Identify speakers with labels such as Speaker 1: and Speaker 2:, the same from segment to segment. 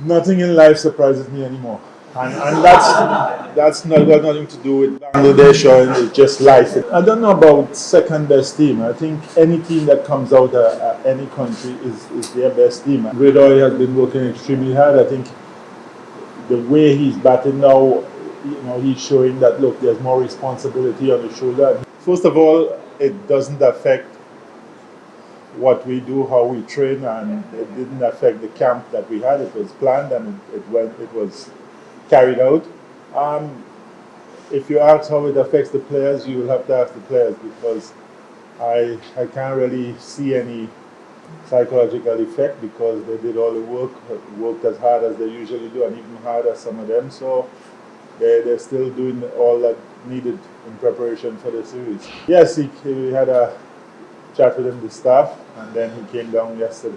Speaker 1: Nothing in life surprises me anymore. And that's not got nothing to do with Bangladesh or it's just life. I don't know about second best team. I think any team that comes out of any country is their best team. Ridoy has been working extremely hard. I think the way he's batting now, he's showing that look, there's more responsibility on his shoulder. First of all, it doesn't affect what we do, how we train, and it didn't affect the camp that we had. It was planned and it was carried out. If you ask how it affects the players, you will have to ask the players because I can't really see any psychological effect because they did all the work, worked as hard as they usually do, and even harder, some of them. So they're still doing all that needed in preparation for the series. Yes, we had a chat with him, the staff, and then he came down yesterday,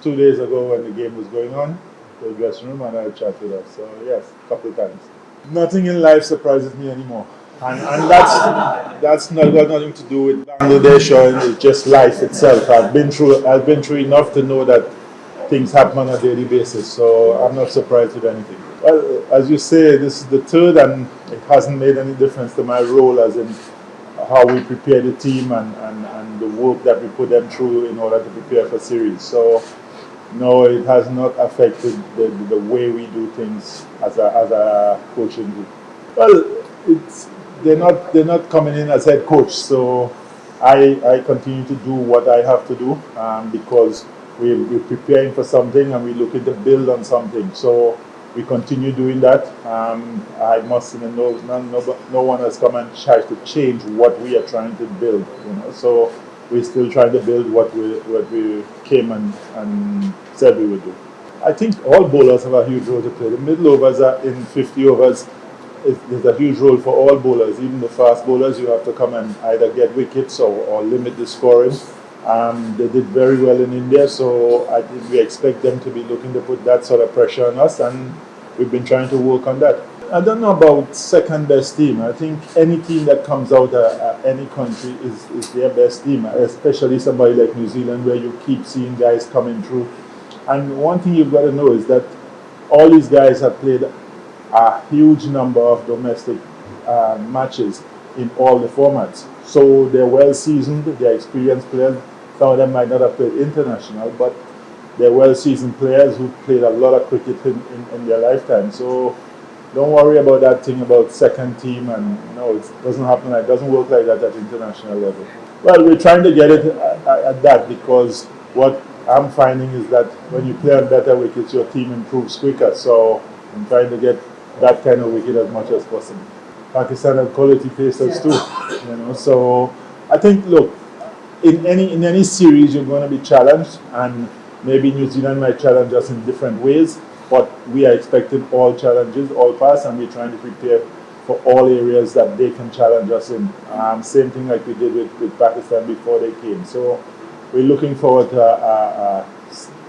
Speaker 1: 2 days ago when the game was going on, to the dressing room, and I chatted with us. So yes, a couple of times. Nothing in life surprises me anymore, and that's not got nothing to do with Bangladesh or it's just life itself. I've been through enough to know that things happen on a daily basis. So I'm not surprised with anything. Well, as you say, this is the third, and it hasn't made any difference to my role as in how we prepare the team and the work that we put them through in order to prepare for series. So no, it has not affected the way we do things as a coaching group. Well, they're not coming in as head coach, so I continue to do what I have to do because we're preparing for something and we're looking to build on something. So we continue doing that. I must say no one has come and tried to change what we are trying to build. So we're still trying to build what we came and said we would do. I think all bowlers have a huge role to play. The middle overs are in 50 overs. There's a huge role for all bowlers, even the fast bowlers. You have to come and either get wickets or limit the scoring. They did very well in India, so I think we expect them to be looking to put that sort of pressure on us, and we've been trying to work on that. I don't know about second best team. I think any team that comes out of any country is their best team, especially somebody like New Zealand where you keep seeing guys coming through. And one thing you've got to know is that all these guys have played a huge number of domestic matches in all the formats. So they're well seasoned, they're experienced players. Some of them might not have played international, but they're well seasoned players who played a lot of cricket in their lifetime. So don't worry about that thing about second team, and no, it doesn't happen. It doesn't work like that at international level. Well, we're trying to get it at that because what I'm finding is that when you play on better wickets, your team improves quicker. So I'm trying to get that kind of wicket as much as possible. Pakistan have quality pacers too, So I think, look, in any series you're going to be challenged, and maybe New Zealand might challenge us in different ways, but we are expecting all challenges, all pass, and we're trying to prepare for all areas that they can challenge us in. Same thing like we did with Pakistan before they came. So we're looking forward to a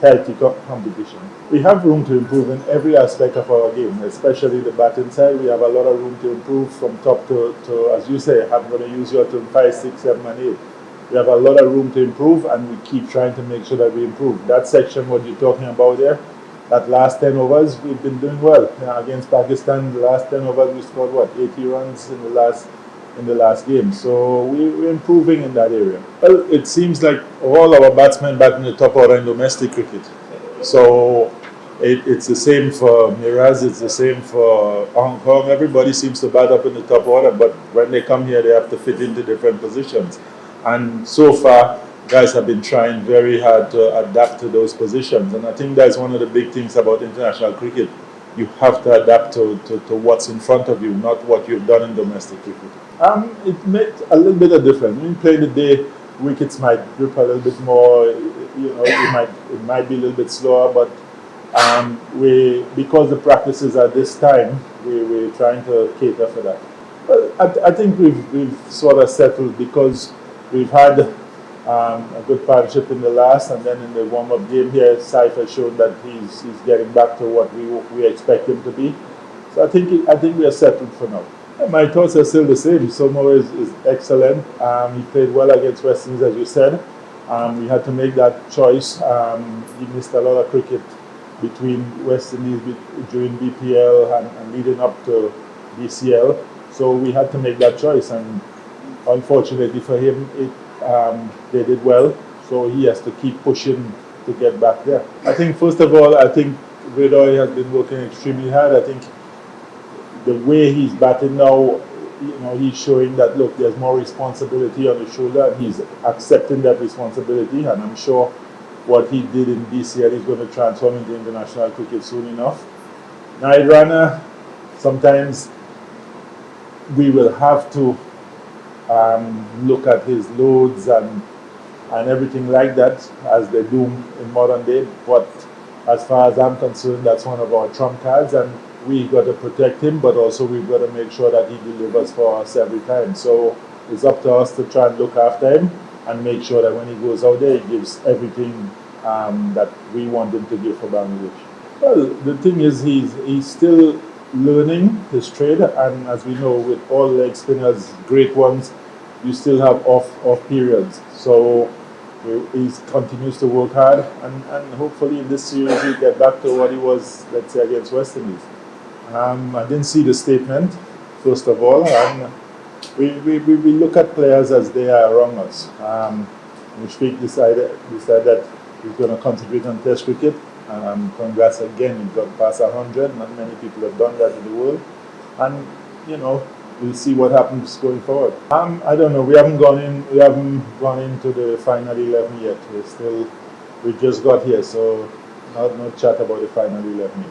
Speaker 1: healthy competition. We have room to improve in every aspect of our game, especially the batting side. We have a lot of room to improve from top to as you say, I'm going to use your term 5, 6, 7, and 8. We have a lot of room to improve, and we keep trying to make sure that we improve. That section, what you're talking about there, that last 10 overs, we've been doing well. Against Pakistan, the last 10 overs, we scored 80 runs in the last game. So we're improving in that area. Well, it seems like all our batsmen bat in the top order in domestic cricket. So it's the same for Miraz, it's the same for Hong Kong. Everybody seems to bat up in the top order, but when they come here, they have to fit into different positions. And so far, guys have been trying very hard to adapt to those positions. And I think that's one of the big things about international cricket. You have to adapt to what's in front of you, not what you've done in domestic cricket. It made a little bit of difference. When you play the day, wickets might grip a little bit more. It might be a little bit slower, but because the practices are this time, we're trying to cater for that. Well, I think we've sort of settled because we've had a good partnership in the last, and then in the warm-up game here, Saif has shown that he's getting back to what we expect him to be. So I think we are settled for now. My thoughts are still the same. Somo is excellent. He played well against West Indies, as you said. We had to make that choice. He missed a lot of cricket between West Indies during BPL and leading up to BCL. So we had to make that choice, and unfortunately for him, they did well. So he has to keep pushing to get back there. I think first of all, I think Vidoy has been working extremely hard. I think the way he's batting now, he's showing that look, there's more responsibility on his shoulder, and he's accepting that responsibility. And I'm sure what he did in BCL is going to transform into international cricket soon enough. Night runner, sometimes we will have to look at his loads and everything like that as they do in modern day. But as far as I'm concerned, that's one of our trump cards, and we got to protect him, but also we've got to make sure that he delivers for us every time. So it's up to us to try and look after him and make sure that when he goes out there, he gives everything that we want him to give for Bangladesh. Well, the thing is, he's still learning his trade, and as we know, with all leg spinners, great ones, you still have off periods. So he continues to work hard, and hopefully in this series he'll get back to what he was, let's say, against West Indies. I didn't see the statement, first of all, and we look at players as they are around us. Mushfiq decided that he's going to concentrate on Test cricket. Congrats again, he got past 100. Not many people have done that in the world, and we'll see what happens going forward. I don't know. We haven't gone into the final 11 yet. We just got here, so no chat about the final 11 yet.